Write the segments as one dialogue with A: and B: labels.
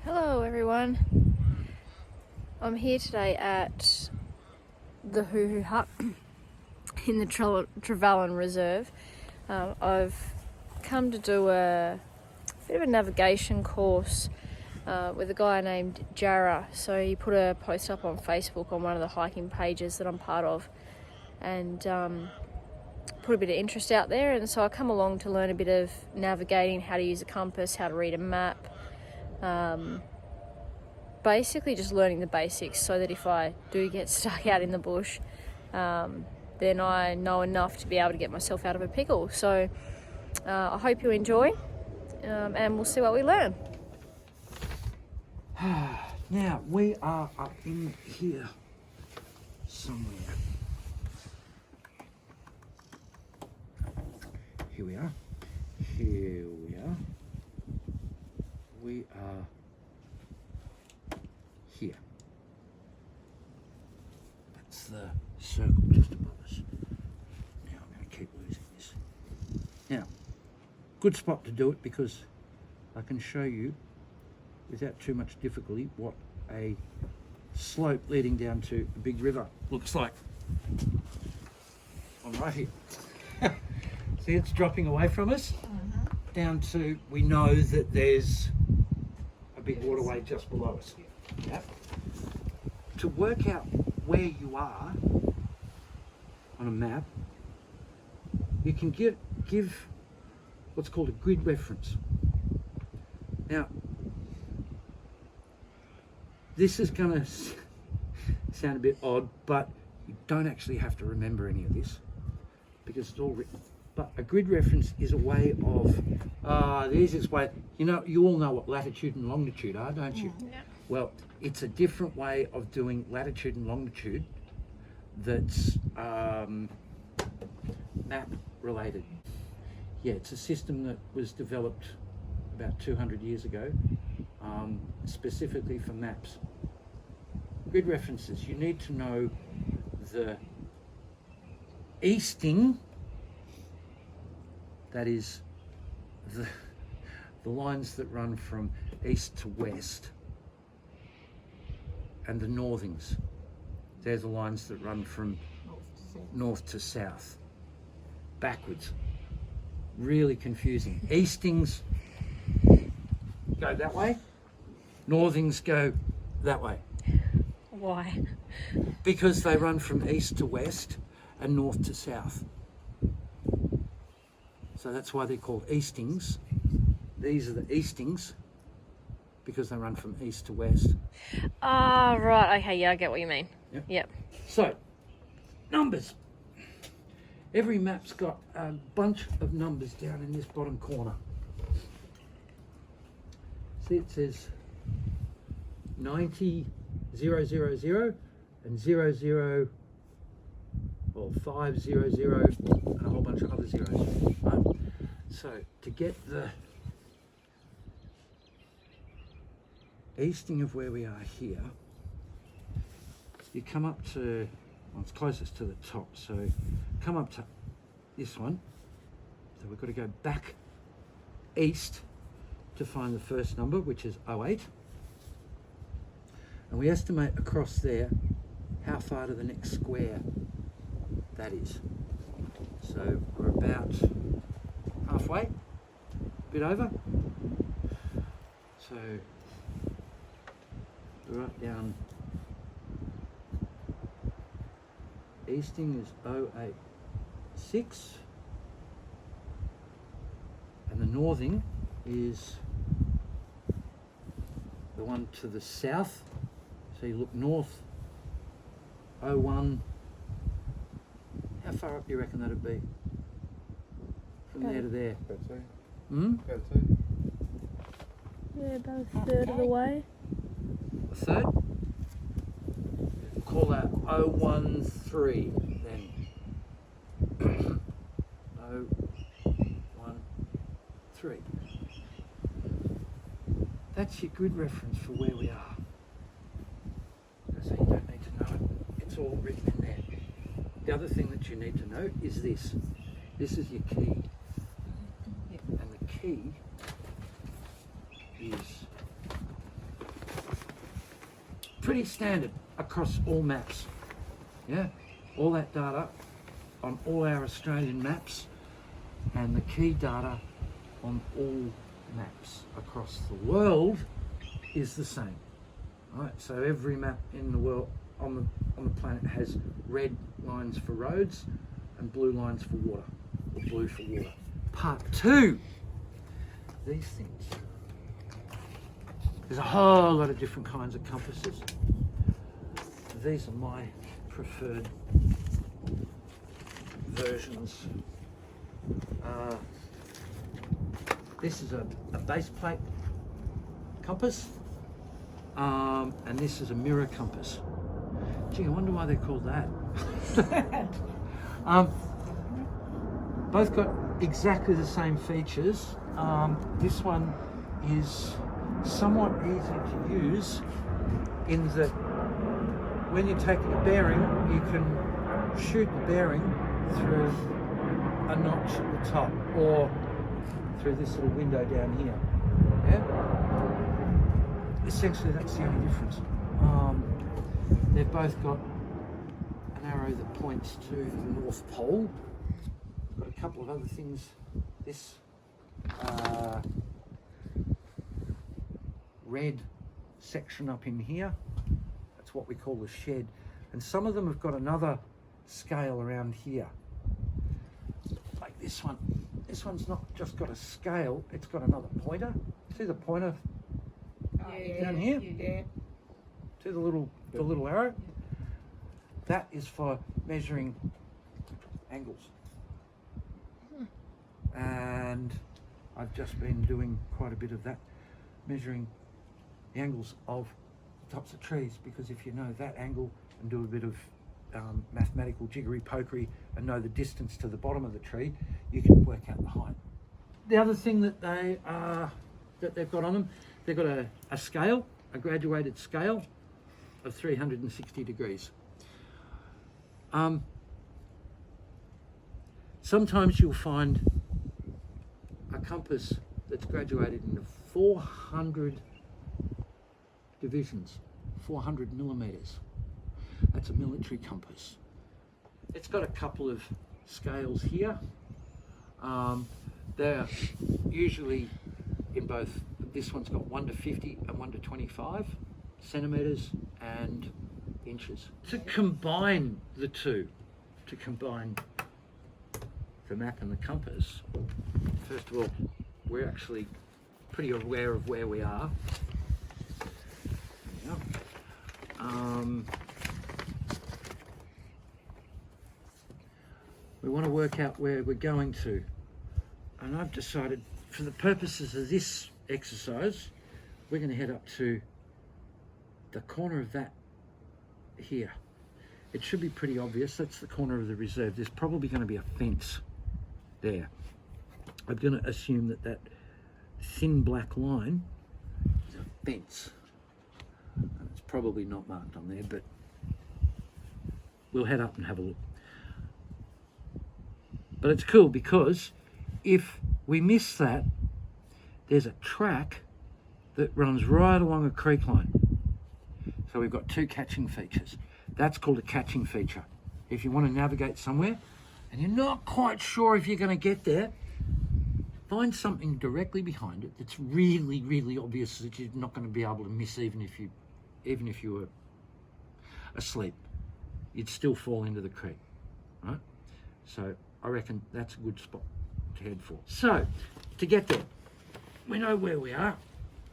A: Hello everyone, I'm here today at the Hoo Hoo Hut in the Trevally Reserve. I've come to do a bit of a navigation course with a guy named Jarrah. So he put a post up on Facebook on one of the hiking pages that I'm part of and put a bit of interest out there, and so I come along to learn a bit of navigating, how to use a compass, how to read a map. Basically just learning the basics so that if I do get stuck out in the bush, then I know enough to be able to get myself out of a pickle. So I hope you enjoy, and we'll see what we learn.
B: Now we are up in here somewhere. Here we are. Here we are. We are here. That's the circle just above us. Now I'm going to keep losing this. Now, good spot to do it because I can show you without too much difficulty what a slope leading down to a big river looks like. I'm right here. See, it's dropping away from us down to, we know that there's a big waterway just below us. Yep. To work out where you are on a map, you can give what's called a grid reference. Now, this is going to sound a bit odd, but you don't actually have to remember any of this because it's all written. But a grid reference is a way of, the easiest way, you all know what latitude and longitude are, don't you? Yeah. Well, it's a different way of doing latitude and longitude that's map related. Yeah, it's a system that was developed about 200 years ago, specifically for maps. Grid references, you need to know the easting, that is the lines that run from east to west, and the northings. They're the lines that run from north to south, backwards. Really confusing. Eastings go that way, northings go that way.
A: Why?
B: Because they run from east to west and north to south. So that's why they're called eastings. These are the eastings because they run from east to west.
A: Ah, right. Okay, yeah, I get what you mean. Yep.
B: So, numbers. Every map's got a bunch of numbers down in this bottom corner. See, it says 90, 000, and 00, or 500, and a whole bunch of other zeros. Right? So, to get the easting of where we are here, you come up to, well, it's closest to the top, so come up to this one. So we've got to go back east to find the first number, which is 08. And we estimate across there how far to the next square that is. So we're about halfway, a bit over. So we're right down. Easting is 086, and the northing is the one to the south. So you look north, 01. How far up do you reckon that'd be? From there to there?
C: About two.
B: About
C: two.
A: Yeah, about a third of the way.
B: A third? Call that 013 then. 013. That's your grid reference for where we are. So you don't need to know it. It's all written in there. The other thing that you need to know is this. This is your key. And the key is pretty standard across all maps. Yeah, all that data on all our Australian maps and the key data on all maps across the world is the same. Right, so every map in the world on the planet has red lines for roads and blue lines for water, or blue for water. Part 2, these things. There's a whole lot of different kinds of compasses. These are my preferred versions. This is a base plate compass, and this is a mirror compass. Gee, I wonder why they're called that. Both got exactly the same features. This one is somewhat easy to use in that when you're taking a bearing, you can shoot the bearing through a notch at the top or through this little window down here. Yeah? Essentially, that's the only difference. They've both got an arrow that points to the North Pole. Got a couple of other things. This red section up in here, that's what we call the shed. And some of them have got another scale around here. Like this one. This one's not just got a scale, it's got another pointer. See the pointer down here?
C: Yeah.
B: See the little arrow? That is for measuring angles. And I've just been doing quite a bit of that, measuring the angles of tops of trees, because if you know that angle and do a bit of mathematical jiggery pokery and know the distance to the bottom of the tree, you can work out the height. The other thing that they've got on them, they've got a scale, a graduated scale of 360 degrees. Sometimes you'll find a compass that's graduated into 400 divisions, 400 millimeters. That's a military compass. It's got a couple of scales here. They're usually in both, this one's got 1 to 50 and 1 to 25 centimeters and inches. To combine the two, to combine the map and the compass, first of all, we're actually pretty aware of where we are. There we go. We want to work out where we're going to, and I've decided for the purposes of this exercise we're going to head up to the corner of that here. It should be pretty obvious. That's the corner of the reserve. There's probably going to be a fence there. I'm going to assume that that thin black line is a fence, and it's probably not marked on there, but we'll head up and have a look. But it's cool because if we miss that, there's a track that runs right along a creek line. So we've got two catching features. That's called a catching feature. If you want to navigate somewhere and you're not quite sure if you're going to get there, find something directly behind it that's really, really obvious that you're not going to be able to miss even if you were asleep. You'd still fall into the creek, right? So I reckon that's a good spot to head for. So, to get there, we know where we are,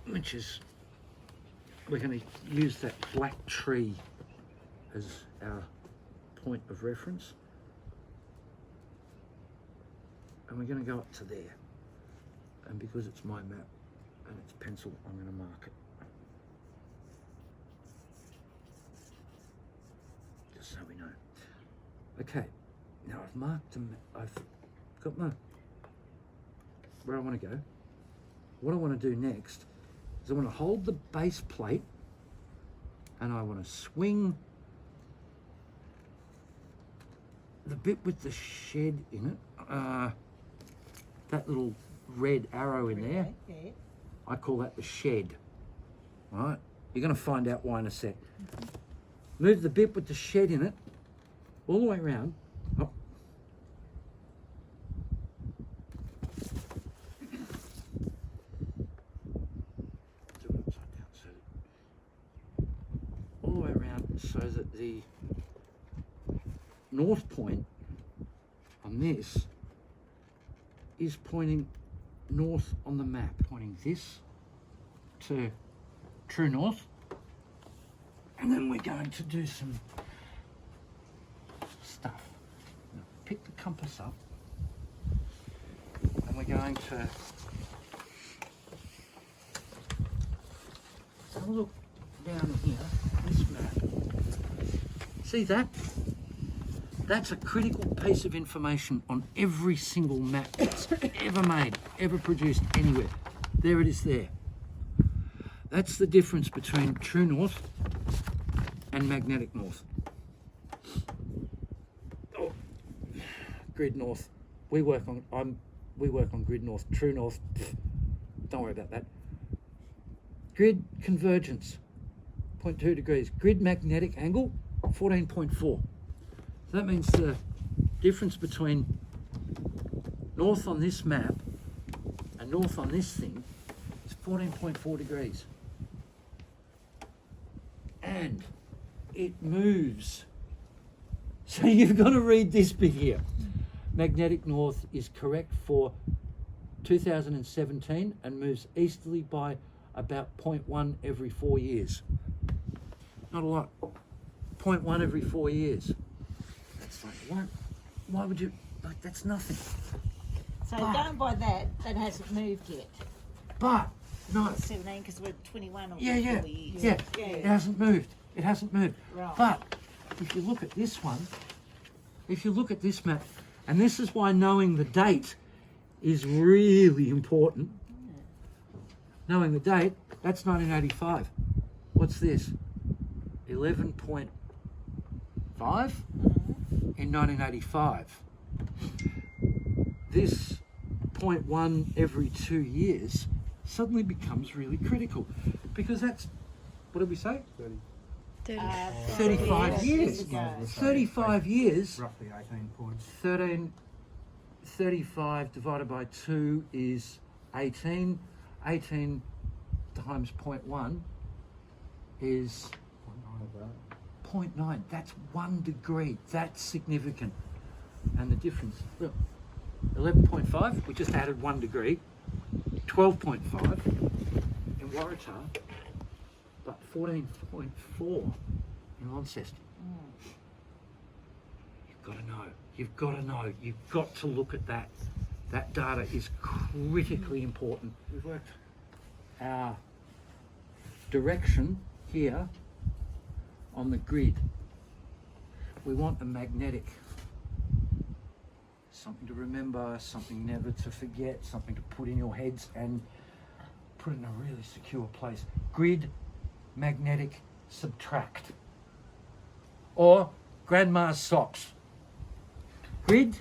B: which is, we're going to use that black tree as our point of reference. And we're going to go up to there. And because it's my map and it's pencil, I'm going to mark it. Just so we know. Okay. Now I've marked them, I've got where I want to go. What I want to do next is I want to hold the base plate and I want to swing the bit with the shed in it, that little red arrow in there. I call that the shed, right? You're going to find out why in a sec. Move the bit with the shed in it all the way around. Oh. Do it upside down, so all the way around, so that the north point on this is pointing north on the map, pointing this to true north. And then we're going to do some stuff. Now, pick the compass up, and we're going to have a look down here, this map. See that? That's a critical piece of information on every single map that's ever made, ever produced anywhere. There it is there. That's the difference between true north and magnetic north. Oh, grid north. We work on grid north. True north. Don't worry about that. Grid convergence, 0.2 degrees. Grid magnetic angle, 14.4. So that means the difference between north on this map and north on this thing is 14.4 degrees. And it moves. So you've got to read this bit here. Magnetic north is correct for 2017 and moves easterly by about 0.1 every 4 years. Not a lot. 0.1 every 4 years. That's like, why would you, like, that's nothing.
C: So going by that hasn't moved yet.
B: But, no.
C: 17 because we're 21 or 4
B: Yeah.
C: years.
B: Yeah, it hasn't moved. It hasn't moved.
C: Right.
B: But if you look at this one, if you look at this map, and this is why knowing the date is really important. Knowing the date, that's 1985. What's this? 11.5 in 1985. This 0.1 every 2 years suddenly becomes really critical, because that's, what did we say? 35 years. 35 years.
D: Roughly 18 points.
B: 35 divided by 2 is 18. 18 times 0.1 is 0.9. That's 1 degree. That's significant. And the difference, look, 11.5, we just added 1 degree. 12.5 in Waratah, but 14.4 in Launceston. You've got to know. You've got to know. You've got to look at that. That data is critically important. We've worked our direction here on the grid. We want a magnetic, something to remember, something never to forget, something to put in your heads and put in a really secure place. Grid, magnetic, subtract. Or grandma's socks. Grid,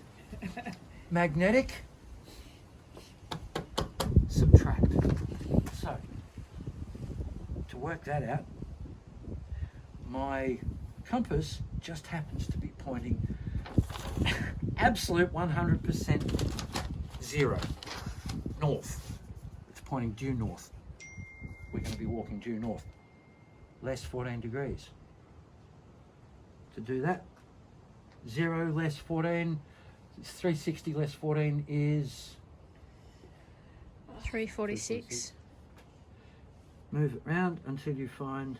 B: magnetic, subtract. So, to work that out, my compass just happens to be pointing absolute 100% 0, north. It's pointing due north. We're going to be walking due north, less 14 degrees. To do that, 0 less 14, 360 less 14 is
A: 346.
B: Move it round until you find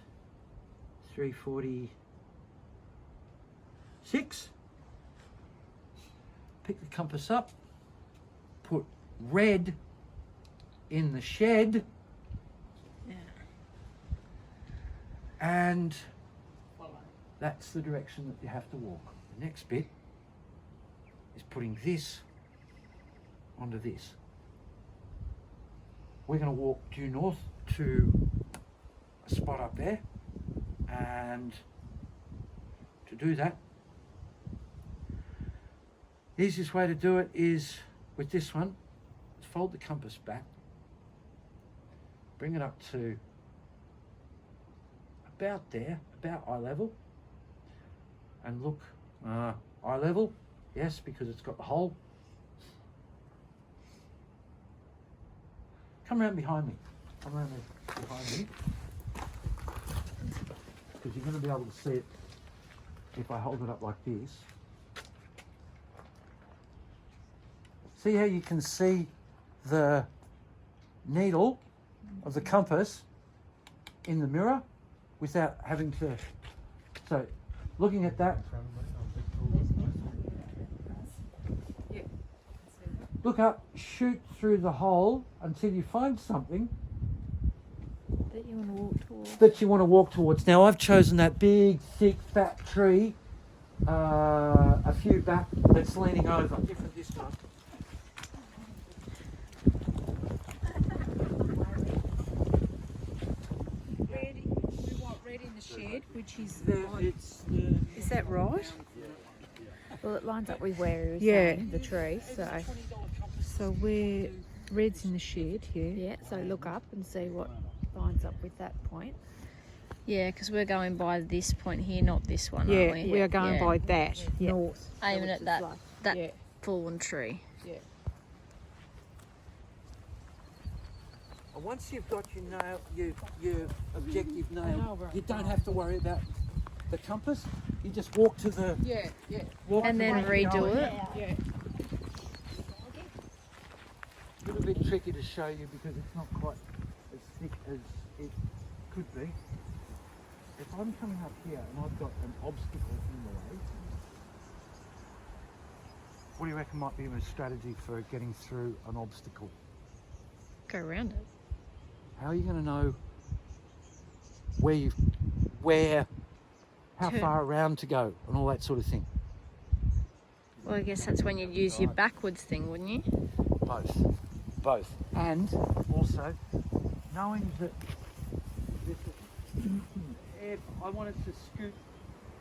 B: 346. Pick the compass up, put red in the shed, and that's the direction that you have to walk. The next bit is putting this onto this. We're going to walk due north to a spot up there, and to do that, the easiest way to do it is with this one. Fold the compass back, bring it up to about there, about eye level. And look, eye level, yes, because it's got the hole. Come around behind me. Come around behind me. Because you're going to be able to see it if I hold it up like this. See how you can see the needle of the compass in the mirror without having to... So, looking at that, look up, shoot through the hole until you find something
A: That you want to walk towards.
B: that you want to walk towards. Now I've chosen that big, thick, fat tree, a few back that's leaning over. Different this time.
C: We want red in the shed, which is
D: Is that right?
E: Well, it lines up with where he was
D: Yeah.
E: saying, the tree,
D: So we're red's in the shed, yeah.
E: yeah, so look up and see what lines up with that point.
A: Yeah, because we're going by this point here, not this one,
D: Yeah,
A: aren't we?
D: we are going
A: Yeah.
D: by that
E: Yeah.
D: north.
A: Aiming at that, that
D: Yeah.
A: fallen tree.
B: Once you've got your objective nailed, you don't have to worry about the compass. You just walk to the walk
A: And
B: to
A: then
B: the
A: redo
B: eye.
A: it.
D: Yeah.
B: A little bit tricky to show you because it's not quite as thick as it could be. If I'm coming up here and I've got an obstacle in the way, what do you reckon might be a strategy for getting through an obstacle?
A: Go around it.
B: How are you going to know how
A: Turn.
B: far around to go and all that sort of thing?
A: Well, I guess that's when you'd use your backwards thing, wouldn't you?
B: Both. And also knowing that if I wanted to scoot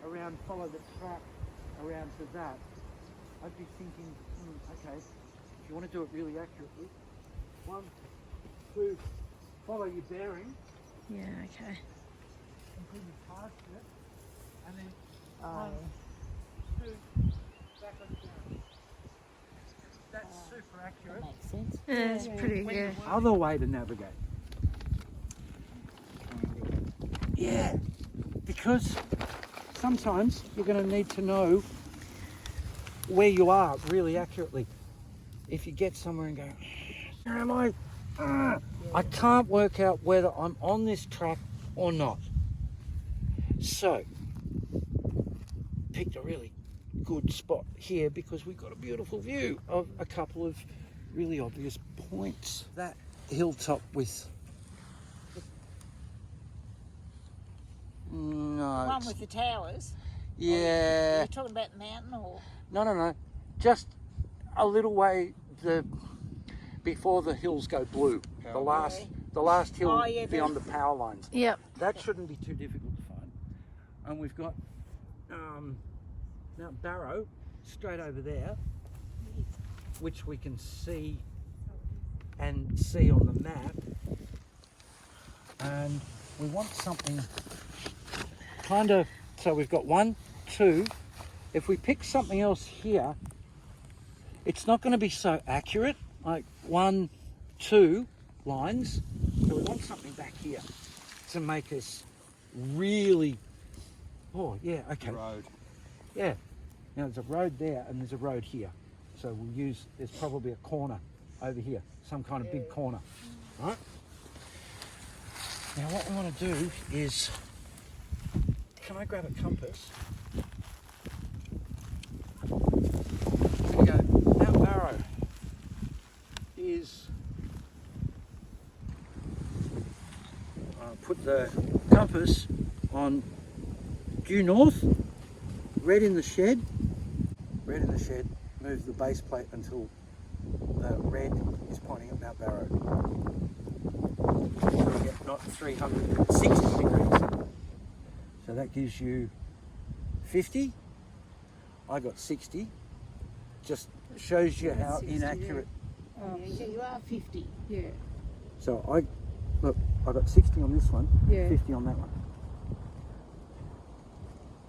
B: around, follow the track around to that, I'd be thinking, okay, if you want to do it really accurately, 1, 2, follow your bearing,
A: Yeah, okay.
B: continue past it, and then 1, 2, back on down. That's super accurate.
C: makes sense.
A: Yeah, it's pretty good.
B: Other way to navigate. Yeah, because sometimes you're going to need to know where you are really accurately. If you get somewhere and go, where am I? I can't work out whether I'm on this track or not. So, picked a really good spot here because we've got a beautiful view of a couple of really obvious points. That hilltop with... No.
C: One with the towers.
B: Yeah.
C: You're talking about the mountain or?
B: No. Just a little way before the hills go blue. The last hill
C: Oh, yeah,
B: beyond the power lines.
A: Yep.
B: That shouldn't be too difficult to find. And we've got Mount Barrow straight over there, which we can see on the map. And we want something kind of, so we've got 1, 2. If we pick something else here, it's not going to be so accurate, like 1, 2 lines. So we want something back here to make us really, oh yeah, okay.
F: Road.
B: Yeah, now there's a road there and there's a road here. So there's probably a corner over here, some kind of big corner, right? Now what we want to do is, can I grab a compass? There we go. Mount Barrow is, put the compass on due north, red in the shed, move the base plate until the red is pointing at Mount Barrow. So we get not 360 degrees. So that gives you 50. I got 60. Just shows you how
D: 60,
B: inaccurate.
C: Yeah, you are 50.
D: Yeah.
B: So I got 60 on this one,
D: Yeah.
B: 50 on that one.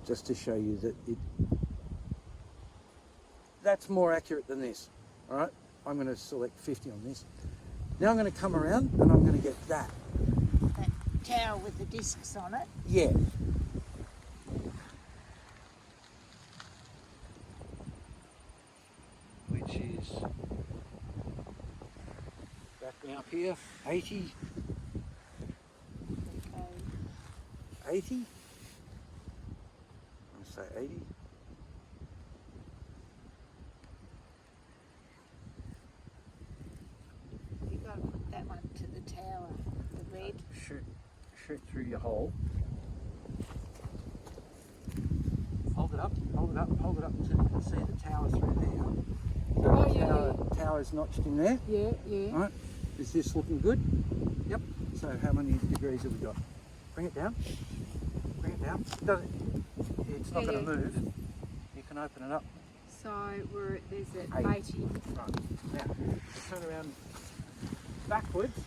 B: just to show you that that's more accurate than this. All right, I'm going to select 50 on this. Now I'm going to come around and I'm going to get that.
C: That tower with the discs on it.
B: Yeah. Which is back me up here, 80. 80? I'll say 80.
C: You've got to put that one to the tower, the red.
B: Shoot through your hole. Hold it up, hold it up, hold it up until you can see the tower through there. So the tower's notched in there.
C: Yeah, yeah.
B: All right, is this looking good? Yep. So how many degrees have we got? Bring it down. Bring it down. It's not going to move. You can open it up.
E: So there's at 80.
B: Right. Now, turn around backwards.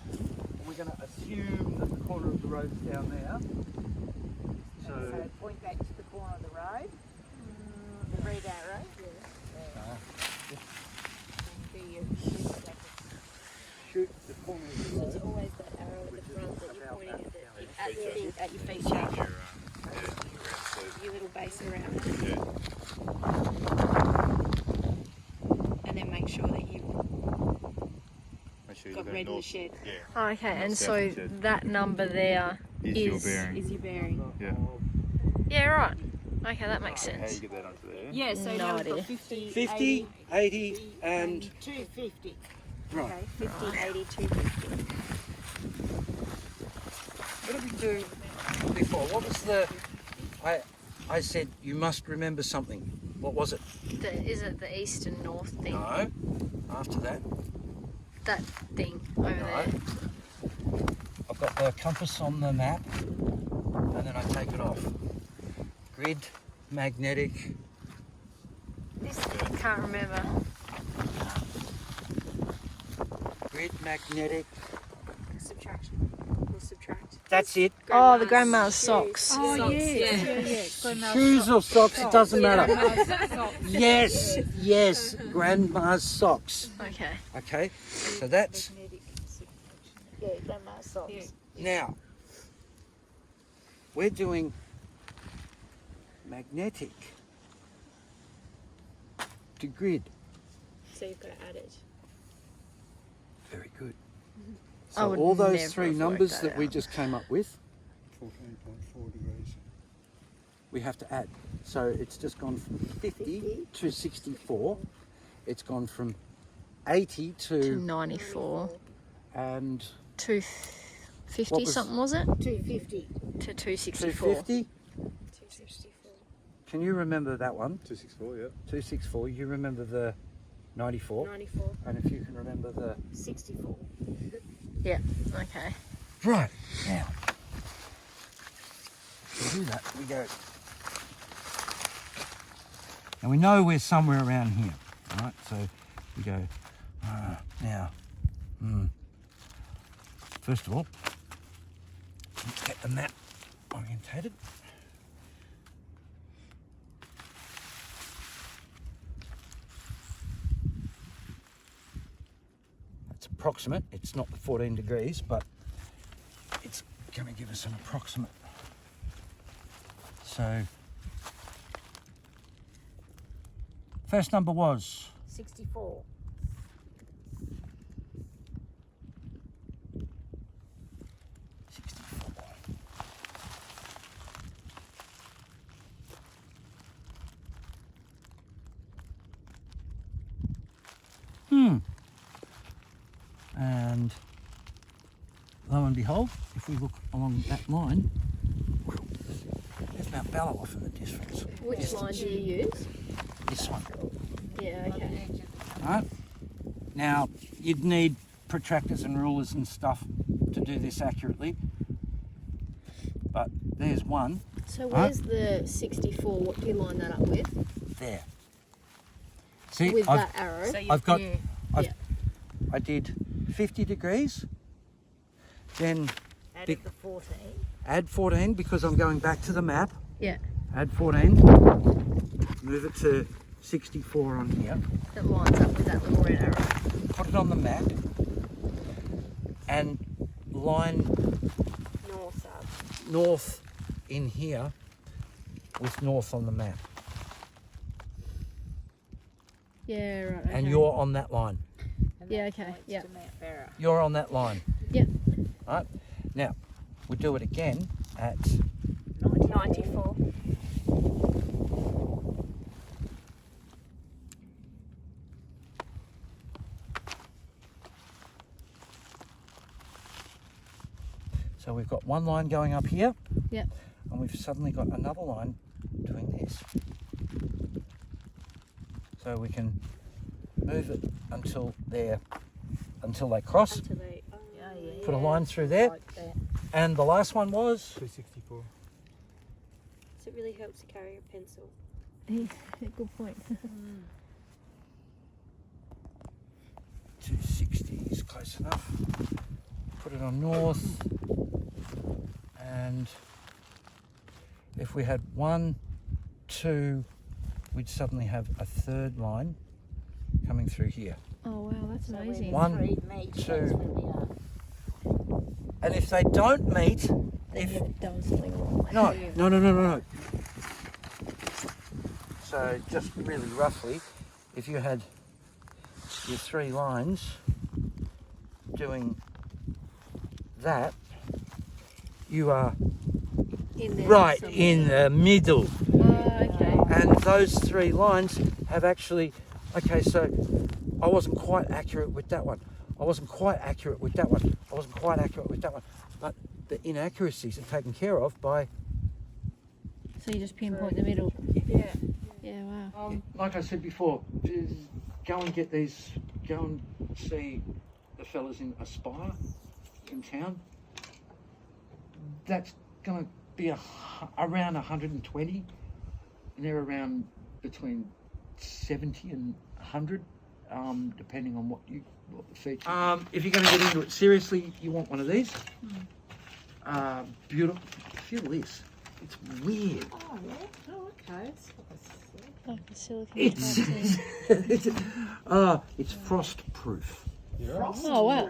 B: We're going to assume that the corner of the road's down there.
C: So point back to the corner of the road. The red arrow.
B: Shoot the corner of the road.
A: It's always that arrow at the front that you're pointing at your feet shape. Your little base around it. And then make sure that you've got red in the shed. Oh, okay, and so that number there
F: is your bearing.
E: Is your bearing.
F: Yeah.
A: Yeah, right. Okay, that makes
F: How you
A: sense.
F: get that onto there?
E: Yeah, so
A: No
E: now we've
A: idea.
E: got 50,
B: 50, 80, and
C: 250.
B: right.
A: Okay, 50, 80, 250.
B: What did we do before? What was the? I said you must remember something. What was it?
A: Is it the east and north thing?
B: No. After that,
A: That thing over there.
B: I've got the compass on the map, and then I take it off. Grid, magnetic.
A: This I can't remember.
B: Grid, magnetic.
A: Subtraction. We'll subtract.
B: That's it.
A: Oh, the grandma's socks.
E: Oh, yeah.
B: Shoes or socks, it doesn't matter. Yes, grandma's socks.
A: Okay.
B: Okay, so that's
C: Yeah, grandma's socks.
B: now. We're doing magnetic to grid.
A: So you've got to add it.
B: Very good.
A: I
B: So
A: would
B: all those
A: never
B: three
A: have
B: numbers
A: worked
B: that
A: that
B: we
A: out.
B: just came up with,
F: 14.4 degrees.
B: we have to add. So it's just gone from 50 to 64. It's gone from 80
A: To
B: to
A: 94.
B: and
A: 250
B: What was-
A: something, was it?
C: 250.
A: To 264.
B: 250.
A: 264.
B: Can you remember that one?
F: 264, yeah.
B: 264. You remember the 94.
A: 94.
B: And if you can remember the
C: 64.
A: Yeah, okay.
B: right now. To do that, we go. And we know we're somewhere around here, right? So we go now. First of all, let's get the map orientated. That's approximate. It's not the 14 degrees, but it's going to give us an approximate. So, first number was
C: 64.
B: 64. And lo and behold, if we look along that line, there's Mount Bella off in the distance.
A: Which line do you use?
B: This one.
A: Yeah, okay.
B: Right? Now, you'd need protractors and rulers and stuff to do this accurately. But there's one
A: So where's the 64? What do you line that up with?
B: there. See,
A: With
B: I've,
A: that arrow? So
B: I've got,
A: Yeah.
B: I did 50 degrees, then
C: Added the 14.
B: add 14 because I'm going back to the map.
A: Yeah.
B: Add 14. Move it to 64 on here.
A: That lines up with that little red arrow.
B: Put it on the map. And line
A: North up.
B: north in here with north on the map.
A: Yeah, right. Okay.
B: And you're on that line.
C: And
A: Yeah,
C: that
A: okay,
C: points
A: yeah.
C: to Mount Barra.
B: You're on that line.
A: Yep.
B: Right? Now, we'll do it again at
A: 94.
B: So we've got one line going up here.
A: Yep.
B: And we've suddenly got another line doing this. So we can move it until they cross.
E: Until they,
B: Put a line through there.
E: like that.
B: And the last one was
F: 264.
E: So it really helps to carry a pencil.
A: Good point.
B: 260 is close enough. Put it on north. And if we had 1, 2, we'd suddenly have a third line coming through here.
A: Oh wow, that's
C: So when
A: amazing.
C: the
B: 1,
C: three meet, that's
B: 2.
C: where we are.
B: And if they don't meet,
A: Then
B: if
A: you've done something wrong.
B: no. So just really roughly, if you had your 3 lines doing that, you are
A: In there
B: right
A: somewhere.
B: in the middle.
A: Oh, okay.
B: And those 3 lines have actually, okay, so I wasn't quite accurate with that one. I wasn't quite accurate with that one. I wasn't quite accurate with that one. But the inaccuracies are taken care of by,
A: So you just pinpoint the middle.
C: Yeah.
A: Yeah, wow.
B: like I said before, just go and get these, go and see the fellas in Aspire in town. That's going to be around 120, and they're around between 70 and 100, depending on what the feature. If you're going to get into it seriously, you want one of these. Beautiful. Feel this. It's weird.
C: Oh, yeah. Oh, okay.
A: Like a silicone
B: It's
A: type thing.
B: it's frost proof.
A: Oh wow.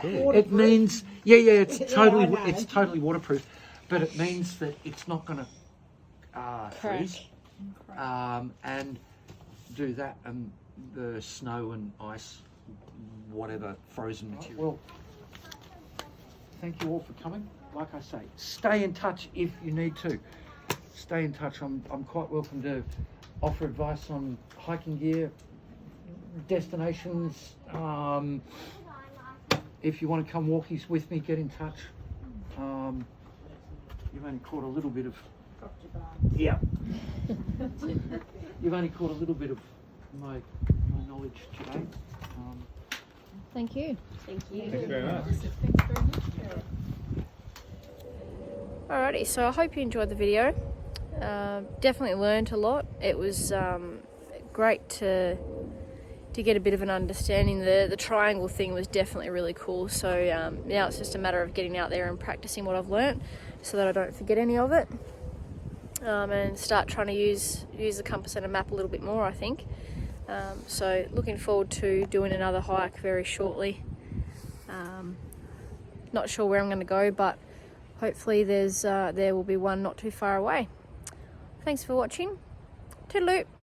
B: It means it's totally waterproof, but it means that it's not going to freeze and do that and the snow and ice, whatever frozen material. Well, thank you all for coming. Like I say, stay in touch if you need to. Stay in touch. I'm quite welcome to offer advice on hiking gear, destinations. If you want to come walkies with me, get in touch. You've only caught a little bit of. Yeah. You've only caught a little bit of my knowledge today.
A: Thank you.
E: Thank you.
F: Thanks very much.
A: Alrighty, so I hope you enjoyed the video. Definitely learned a lot. It was great to get a bit of an understanding. The triangle thing was definitely really cool. So now it's just a matter of getting out there and practicing what I've learnt so that I don't forget any of it. And start trying to use the compass and a map a little bit more, I think. So looking forward to doing another hike very shortly. Not sure where I'm going to go, but hopefully there will be one not too far away. Thanks for watching. Toodaloo.